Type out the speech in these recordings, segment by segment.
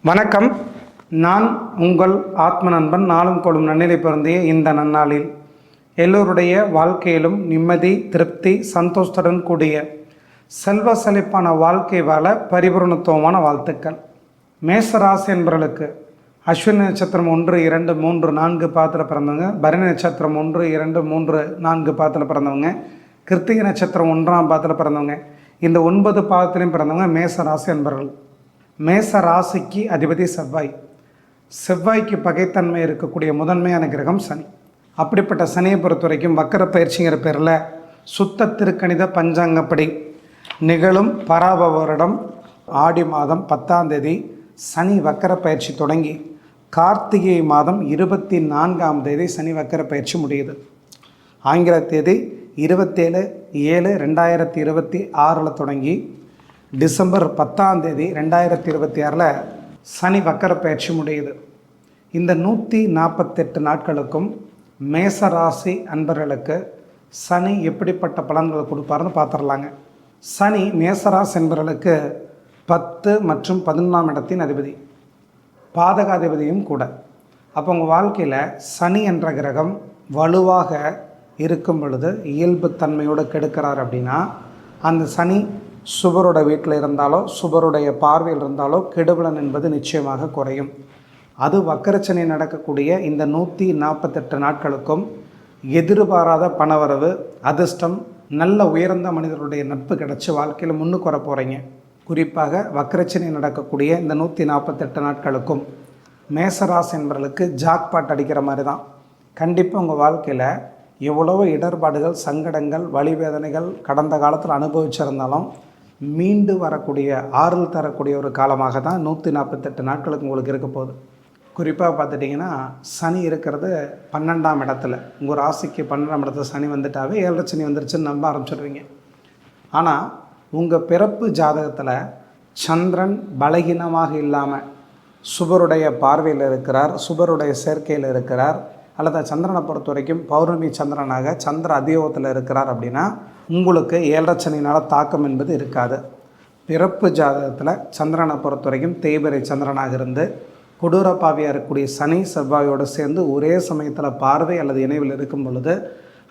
வணக்கம். நான் உங்கள் ஆத்ம நண்பன். நாளும் கொள்ளும் நன்னிலை பிறந்திய இந்த நன்னாளில் எல்லோருடைய வாழ்க்கையிலும் நிம்மதி, திருப்தி, சந்தோஷத்துடன் கூடிய செல்வ செழிப்பான வாழ்க்கை வாழ பரிபூரணத்துவமான வாழ்த்துக்கள். மேசராசி என்பவர்களுக்கு அஸ்வினி நட்சத்திரம் 1, 2, 3, 4 பாதத்தில் பிறந்தவங்க, பரணி நட்சத்திரம் 1, 2, 3, 4 பாதத்தில் பிறந்தவங்க, கிருத்திகை நட்சத்திரம் 1ஆம் பாதத்தில் பிறந்தவங்க, இந்த 9 பாதத்திலையும் பிறந்தவங்க மேசராசி என்பவர்கள். மேச ராசிக்கு அதிபதி செவ்வாய். செவ்வாய்க்கு பகைத்தன்மை இருக்கக்கூடிய முதன்மையான கிரகம் சனி. அப்படிப்பட்ட சனியை பொறுத்த வரைக்கும் வக்கர பயிற்சிங்கிற பேரில் சுத்த திருக்கணித பஞ்சாங்கப்படி நிகழும் பராப வருடம் ஆடி மாதம் 10ஆம் தேதி சனி வக்கர பயிற்சி தொடங்கி கார்த்திகை மாதம் 24ஆம் தேதி சனி வக்கர பயிற்சி முடியுது. ஆங்கில தேதி 27/7/2026 தொடங்கி டிசம்பர் 10ஆம் தேதி 2026 சனி வக்கர பயிற்சி முடியுது. இந்த 148 நாட்களுக்கும் மேசராசி அன்பர்களுக்கு சனி எப்படிப்பட்ட பலன்களை கொடுப்பாருன்னு பார்த்துடலாங்க. சனி மேசராசி அன்பர்களுக்கு 10 மற்றும் 11ஆம் இடத்தின் அதிபதி, பாதகாதிபதியும் கூட. அப்போ உங்கள் வாழ்க்கையில் சனி என்ற கிரகம் வலுவாக இருக்கும் பொழுது இயல்புத்தன்மையோடு கெடுக்கிறார் அப்படின்னா, அந்த சனி சுபரோட வீட்டில் இருந்தாலோ சுபருடைய பார்வையில் இருந்தாலோ கெடுபலன் என்பது நிச்சயமாக குறையும். அது வக்கரச்சனை நடக்கக்கூடிய இந்த 148 நாட்களுக்கும் எதிர்பாராத பணவரவு, அதிர்ஷ்டம், நல்ல உயர்ந்த மனிதர்களுடைய நட்பு கிடச்சி வாழ்க்கையில் முன்னுக்கு வர போகிறீங்க. குறிப்பாக வக்கரச்சனை நடக்கக்கூடிய இந்த 148 நாட்களுக்கும் மேசராசி என்பவர்களுக்கு ஜாக்பாட் அடிக்கிற மாதிரி தான். கண்டிப்பாக உங்கள் வாழ்க்கையில் எவ்வளவோ இடர்பாடுகள், சங்கடங்கள், வலிவேதனைகள் கடந்த காலத்தில் அனுபவிச்சிருந்தாலும் மீண்டு வரக்கூடிய, ஆறுதல் தரக்கூடிய ஒரு காலமாக தான் 148 நாட்களுக்கு உங்களுக்கு இருக்க போகுது. குறிப்பாக பார்த்துட்டிங்கன்னா சனி இருக்கிறது 12ஆம் இடத்துல. உங்கள் ராசிக்கு 12ஆம் இடத்துல சனி வந்துட்டாவே 7 சனி வந்துருச்சுன்னு நம்ப ஆரம்பிச்சிடுவீங்க. ஆனால் உங்கள் பிறப்பு ஜாதகத்தில் சந்திரன் பலகீனமாக இல்லாமல் சுபருடைய பார்வையில் இருக்கிறார், சுபருடைய சேர்க்கையில் இருக்கிறார், அல்லது சந்திரனை பொறுத்த வரைக்கும் பௌர்ணமி சந்திரனாக சந்திர அதியோகத்தில் இருக்கிறார் அப்படின்னா உங்களுக்கு 7 சனினால் தாக்கம் என்பது இருக்காது. பிறப்பு ஜாதகத்தில் சந்திரனை பொறுத்த வரைக்கும் தேய்பிறை சந்திரனாக இருந்து கொடூர பாவியாக இருக்கக்கூடிய சனி செவ்வாயோடு சேர்ந்து ஒரே சமயத்தில் பார்வை அல்லது இணைவில் இருக்கும் பொழுது,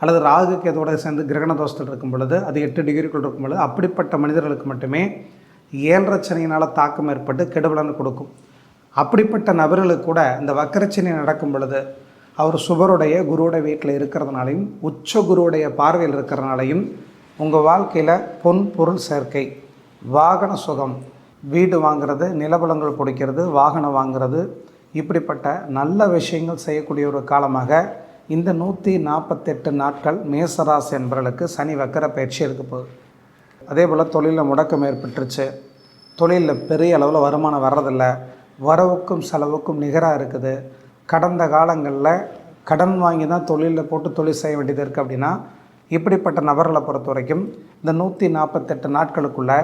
அல்லது ராகு கேதோடு சேர்ந்து கிரகண தோஷத்தில் இருக்கும் பொழுது, அது 8 டிகிரிக்குள் இருக்கும் பொழுது, அப்படிப்பட்ட மனிதர்களுக்கு மட்டுமே 7 சனியினால் தாக்கம் ஏற்பட்டு கெடுபலன் கொடுக்கும். அப்படிப்பட்ட நபர்களுக்கு கூட இந்த வக்கரச்சனி நடக்கும் பொழுது அவர் சுபருடைய குருவுடைய வீட்டில் இருக்கிறதுனாலையும் உச்ச குருவுடைய பார்வையில் இருக்கிறதுனாலையும் உங்கள் வாழ்க்கையில் பொன் பொருள் சேர்க்கை, வாகன சுகம், வீடு வாங்கிறது, நிலபலங்கள் பிடிக்கிறது, வாகனம் வாங்கிறது, இப்படிப்பட்ட நல்ல விஷயங்கள் செய்யக்கூடிய ஒரு காலமாக இந்த 148 நாட்கள் மேசராசி என்பவர்களுக்கு சனி வக்கர பயிற்சி இருக்க போகுது. அதே போல் தொழிலில் முடக்கம் ஏற்பட்டுருச்சு, தொழிலில் பெரிய அளவில் வருமானம் வர்றதில்லை, வரவுக்கும் செலவுக்கும் நிகராக இருக்குது, கடந்த காலங்களில் கடன் வாங்கி தான் தொழிலில் போட்டு தொழில் செய்ய வேண்டியது இருக்குது அப்படின்னா, இப்படிப்பட்ட நபர்களை பொறுத்த வரைக்கும் இந்த 148 நாட்களுக்குள்ளே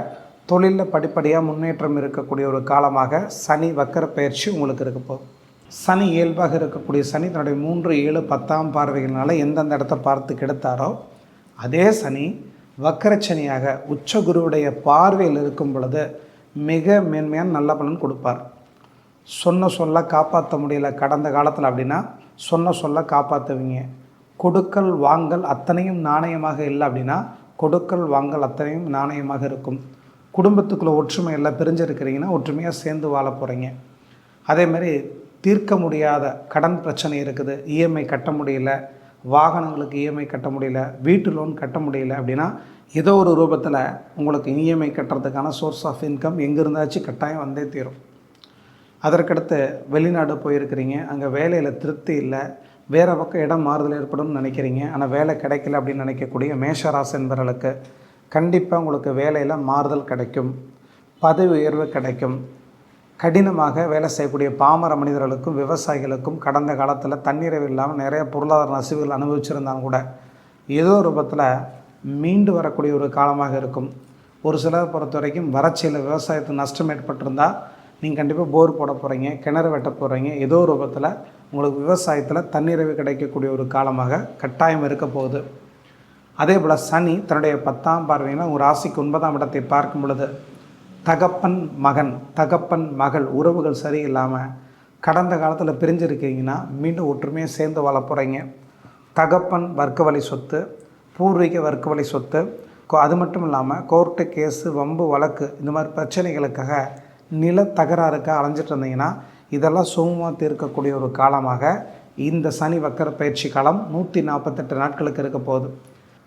தொழிலில் படிப்படியாக முன்னேற்றம் இருக்கக்கூடிய ஒரு காலமாக சனி வக்கர பயிற்சி உங்களுக்கு இருக்க போகுது. சனி இயல்பாக இருக்கக்கூடிய சனி தன்னுடைய 3, 7, 10ஆம் பார்வைகளால் எந்தெந்த இடத்த பார்த்து கெடுத்தாரோ அதே சனி வக்கரச்சனியாக உச்ச குருவுடைய பார்வையில் இருக்கும் பொழுது மிக மேன்மையான நல்ல பலன் கொடுப்பார். சொன்ன சொல்ல காப்பாற்ற முடியல கடந்த காலத்தில் அப்படின்னா சொன்ன சொல்ல காப்பாற்றுவீங்க. கொடுக்கல் வாங்கல் அத்தனையும் நாணயமாக இல்லை அப்படின்னா கொடுக்கல் வாங்கல் அத்தனையும் நாணயமாக இருக்கும். குடும்பத்துக்குள்ளே ஒற்றுமை எல்லாம் பிரிஞ்சிருக்கிறீங்கன்னா ஒற்றுமையாக சேர்ந்து வாழ போகிறீங்க. அதேமாதிரி தீர்க்க முடியாத கடன் பிரச்சனை இருக்குது, இஎம்ஐ கட்ட முடியல, வாகனங்களுக்கு இஎம்ஐ கட்ட முடியல, வீட்டு லோன் கட்ட முடியல அப்படின்னா ஏதோ ஒரு ரூபத்தில் உங்களுக்கு இஎம்ஐ கட்டுறதுக்கான சோர்ஸ் ஆஃப் இன்கம் எங்கே இருந்தாச்சும் கட்டாயம் வந்தே தீரும். அதற்கடுத்து வெளிநாடு போயிருக்கிறீங்க, அங்கே வேலையில் திருப்தி இல்லை, வேறு பக்கம் இடம் மாறுதல் ஏற்படும்னு நினைக்கிறீங்க, ஆனால் வேலை கிடைக்கல அப்படின்னு நினைக்கக்கூடிய மேஷராசி என்பவர்களுக்கு கண்டிப்பாக உங்களுக்கு வேலையில் மாறுதல் கிடைக்கும், பதவி உயர்வு கிடைக்கும். கடினமாக வேலை செய்யக்கூடிய பாமர மனிதர்களுக்கும் விவசாயிகளுக்கும் கடந்த காலத்தில் தண்ணீரவு இல்லாமல் நிறைய பொருளாதார நசிவுகள் அனுபவிச்சிருந்தாலும் கூட ஏதோ ரூபத்தில் மீண்டு வரக்கூடிய ஒரு காலமாக இருக்கும். ஒரு சிலர் பொறுத்த வரைக்கும் வறட்சியில் விவசாயத்துக்கு நஷ்டம் ஏற்பட்டிருந்தால் நீங்கள் கண்டிப்பாக போர் போட போகிறீங்க, கிணறு வெட்ட போகிறீங்க, ஏதோ ரூபத்தில் உங்களுக்கு விவசாயத்தில் தண்ணீரவு கிடைக்கக்கூடிய ஒரு காலமாக கட்டாயம் இருக்க போகுது. அதே போல் சனி தன்னுடைய 10ஆம் பார்வையில் உங்கள் ராசிக்கு 9ஆம் இடத்தை பார்க்கும் பொழுது தகப்பன் மகன், தகப்பன் மகள் உறவுகள் சரியில்லாமல் கடந்த காலத்தில் பிரிஞ்சிருக்கீங்கன்னா மீண்டும் ஒற்றுமையாக சேர்ந்து வாழ போகிறீங்க. தகப்பன் வர்க்க வழி சொத்து, பூர்வீக வர்க்க வழி சொத்து, அது மட்டும் இல்லாமல் கோர்ட்டு கேஸு வம்பு வழக்கு இந்த மாதிரி பிரச்சனைகளுக்காக நில தகராறுக்காக அலைஞ்சிட்டு இருந்தீங்கன்னா இதெல்லாம் சுமூகமாக தீர்க்கக்கூடிய ஒரு காலமாக இந்த சனி வக்கர பயிற்சி காலம் 148 நாட்களுக்கு இருக்க போகுது.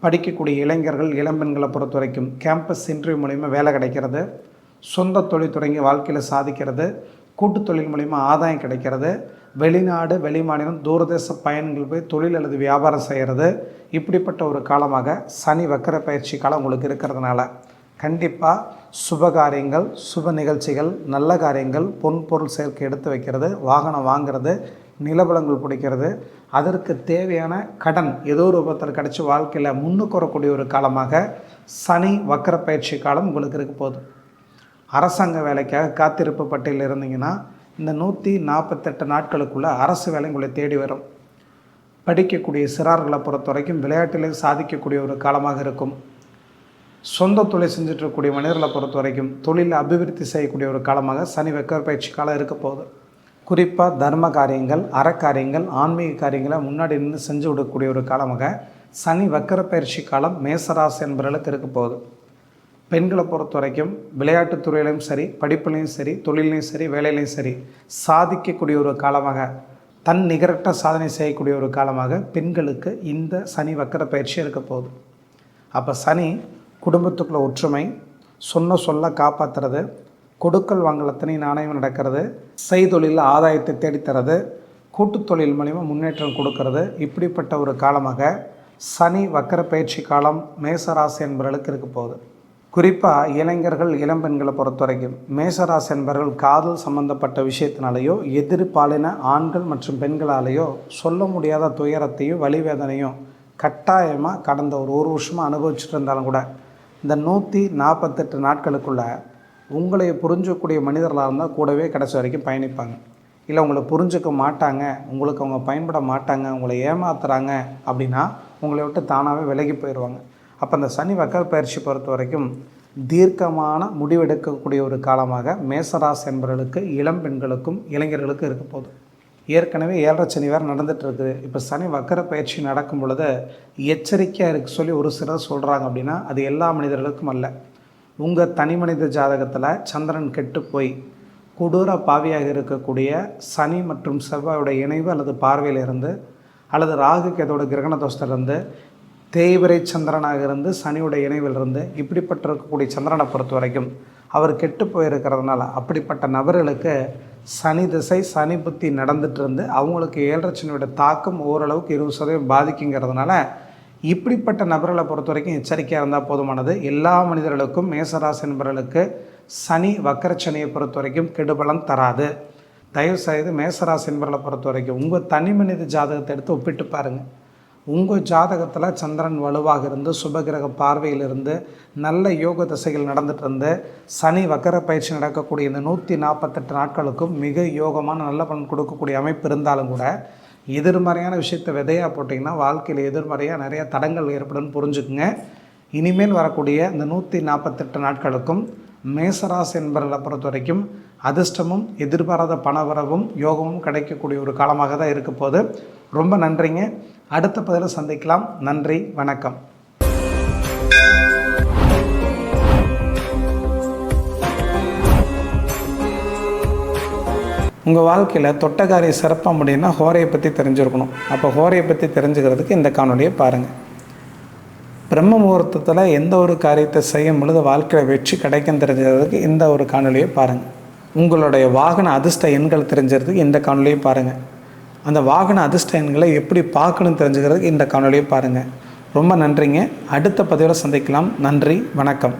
படிக்கக்கூடிய இளைஞர்கள் இளம்பெண்களை பொறுத்த வரைக்கும் கேம்பஸ் இன்டர்வியூ மூலிமா வேலை கிடைக்கிறது, சொந்த தொழில் தொடங்கி வாழ்க்கையில் சாதிக்கிறது, கூட்டு தொழில் மூலிமா ஆதாயம் கிடைக்கிறது, வெளிநாடு வெளிமாநிலம் தூரதேச பயணங்கள் போய் தொழில் அல்லது வியாபாரம் செய்கிறது, இப்படிப்பட்ட ஒரு காலமாக சனி வக்கர பயிற்சி காலம் உங்களுக்கு இருக்கிறதுனால கண்டிப்பாக சுபகாரியங்கள், சுப நிகழ்ச்சிகள், நல்ல காரியங்கள், பொன் பொருள் சேர்க்கை எடுத்து வைக்கிறது, வாகனம் வாங்கிறது, நிலபலங்கள் பிடிக்கிறது, அதற்கு தேவையான கடன் ஏதோ ஒரு ரூபத்தில் கிடச்சி வாழ்க்கையில் முன்னுக்கு வரக்கூடிய ஒரு காலமாக சனி வக்கர பயிற்சி காலம் உங்களுக்கு இருக்க போகுது. அரசாங்க வேலைக்காக காத்திருப்பு பட்டியலில் இருந்தீங்கன்னா இந்த 148 நாட்களுக்குள்ளே அரசு வேலை உங்களை தேடி வரும். படிக்கக்கூடிய சிறார்களை பொறுத்த வரைக்கும் விளையாட்டிலே சாதிக்கக்கூடிய ஒரு காலமாக இருக்கும். சொந்த தொழில் செஞ்சிட்ருக்கக்கூடிய மனிதர்களை பொறுத்த வரைக்கும் தொழிலில் அபிவிருத்தி செய்யக்கூடிய ஒரு காலமாக சனி வக்கர பயிற்சி காலம் இருக்க போகுது. குறிப்பாக தர்ம காரியங்கள், அறக்காரியங்கள், ஆன்மீக காரியங்களை முன்னாடி நின்று செஞ்சு விடக்கூடிய ஒரு காலமாக சனி வக்கர பயிற்சி காலம் மேசராசி என்பவர்களுக்கு இருக்க போகுது. பெண்களை பொறுத்த வரைக்கும் விளையாட்டுத் துறையிலையும் சரி, படிப்புலையும் சரி, தொழிலையும் சரி, வேலையிலையும் சரி சாதிக்கக்கூடிய ஒரு காலமாக, தன் நிகரற்ற சாதனை செய்யக்கூடிய ஒரு காலமாக பெண்களுக்கு இந்த சனி வக்கர பயிற்சி இருக்க போகுது. அப்போ சனி குடும்பத்துக்குள்ள ஒற்றுமை, சொன்ன சொல்ல காப்பாற்றுறது, கொடுக்கல் வாங்கலத்தனை நாணயம் நடக்கிறது, செய்தொழிலில் ஆதாயத்தை தேடித்தரது, கூட்டுத் தொழில் மூலிமா முன்னேற்றம் கொடுக்கறது, இப்படிப்பட்ட ஒரு காலமாக சனி வக்கர பயிற்சி காலம் மேசராசி என்பவர்களுக்கு இருக்க போகுது. குறிப்பாக இளைஞர்கள் இளம்பெண்களை பொறுத்த வரைக்கும் மேசராசி என்பவர்கள் காதல் சம்பந்தப்பட்ட விஷயத்தினாலேயோ எதிர்பாலின ஆண்கள் மற்றும் பெண்களாலேயோ சொல்ல முடியாத துயரத்தையும் வலிவேதனையும் கட்டாயமாக கடந்த ஒரு வருஷமாக அனுபவிச்சுட்டு இருந்தாலும் கூட இந்த 148 நாட்களுக்குள்ளே உங்களை புரிஞ்சக்கூடிய மனிதர்களாக இருந்தால் கூடவே கடைசி வரைக்கும் பயணிப்பாங்க. இல்லை உங்களை புரிஞ்சுக்க மாட்டாங்க, உங்களுக்கு அவங்க பயன்பட மாட்டாங்க, உங்களை ஏமாத்துறாங்க அப்படின்னா உங்களை விட்டு தானாகவே விலகி போயிடுவாங்க. அப்போ அந்த சனி வக்கர பயிற்சி பொறுத்த வரைக்கும் தீர்க்கமான முடிவெடுக்கக்கூடிய ஒரு காலமாக மேசராசி என்பவர்களுக்கு இளம் பெண்களுக்கும் இளைஞர்களுக்கும் இருக்க போகுது. ஏற்கனவே 7.5 சனி வேறு நடந்துகிட்ருக்குது. இப்போ சனி வக்கர பயிற்சி நடக்கும் பொழுது எச்சரிக்கையாக இருக்க சொல்லி ஒரு சிலர் சொல்கிறாங்க. அப்படின்னா அது எல்லா மனிதர்களுக்கும் அல்ல. உங்கள் தனி மனித ஜாதகத்தில் சந்திரன் கெட்டு போய் கொடூர பாவியாக இருக்கக்கூடிய சனி மற்றும் செவ்வாயோட இணைவு அல்லது பார்வையில் இருந்து, அல்லது ராகு கேதோட கிரகண தோஷத்திலிருந்து, தேய்பிரை சந்திரனாக இருந்து சனியோட இணைவில் இருந்து, இப்படிப்பட்ட இருக்கக்கூடிய சந்திரனை பொறுத்த வரைக்கும் அவர் கெட்டு போயிருக்கிறதுனால அப்படிப்பட்ட நபர்களுக்கு சனி திசை சனி புத்தி நடந்துட்டு இருந்து அவங்களுக்கு 7.5 சனியோட தாக்கம் ஓரளவுக்கு 20% பாதிக்குங்கிறதுனால இப்படிப்பட்ட நபர்களை பொறுத்த வரைக்கும் எச்சரிக்கையாக இருந்தால் போதுமானது. எல்லா மனிதர்களுக்கும் மேசராசி என்பவர்களுக்கு சனி வக்கர சனியை பொறுத்த வரைக்கும் கெடுபலன் தராது. தயவுசெய்து மேசராசி என்பவர்களை பொறுத்த வரைக்கும் உங்கள் தனி மனித ஜாதகத்தை எடுத்து ஒப்பிட்டு பாருங்கள். உங்கள் ஜாதகத்தில் சந்திரன் வலுவாக இருந்து சுபகிரக பார்வையிலிருந்து நல்ல யோக திசைகள் நடந்துட்டு இருந்து சனி வக்கர பயிற்சி நடக்கக்கூடிய இந்த 148 நாட்களுக்கும் மிக யோகமான நல்ல பலன் கொடுக்கக்கூடிய அமைப்பு இருந்தாலும் கூட எதிர்மறையான விஷயத்தை விதையாக போட்டிங்கன்னா வாழ்க்கையில் எதிர்மறையாக நிறையா தடங்கள் ஏற்படும்னு புரிஞ்சுக்குங்க. இனிமேல் வரக்கூடிய இந்த 148 நாட்களுக்கும் மேசராசி என்பவர்களை பொறுத்த வரைக்கும் அதிர்ஷ்டமும் எதிர்பாராத பணவரவும் யோகமும் கிடைக்கக்கூடிய ஒரு காலமாக தான் இருக்க போது. ரொம்ப நன்றிங்க. அடுத்த பதிவில் சந்திக்கலாம். நன்றி, வணக்கம். உங்கள் வாழ்க்கையில் தொட்டக்காரியை சிறப்பாக முடியும்னா ஹோரையை பற்றி தெரிஞ்சுருக்கணும். அப்போ ஹோரையை பற்றி தெரிஞ்சுக்கிறதுக்கு இந்த காணொலியை பாருங்கள். பிரம்ம முகூர்த்தத்தில் எந்த ஒரு காரியத்தை செய்யும் பொழுது வாழ்க்கையில் வெற்றி கிடைக்கும் தெரிஞ்சுக்கிறதுக்கு இந்த ஒரு காணொலியை பாருங்கள். உங்களுடைய வாகன அதிர்ஷ்ட எண்கள் தெரிஞ்சுக்கிறதுக்கு இந்த காணொலியை பாருங்கள். அந்த வாகன அதிர்ஷ்ட எண்களை எப்படி பார்க்கணும் தெரிஞ்சுக்கிறதுக்கு இந்த காணொலியை பாருங்கள். ரொம்ப நன்றிங்க. அடுத்த பதிவில் சந்திக்கலாம். நன்றி, வணக்கம்.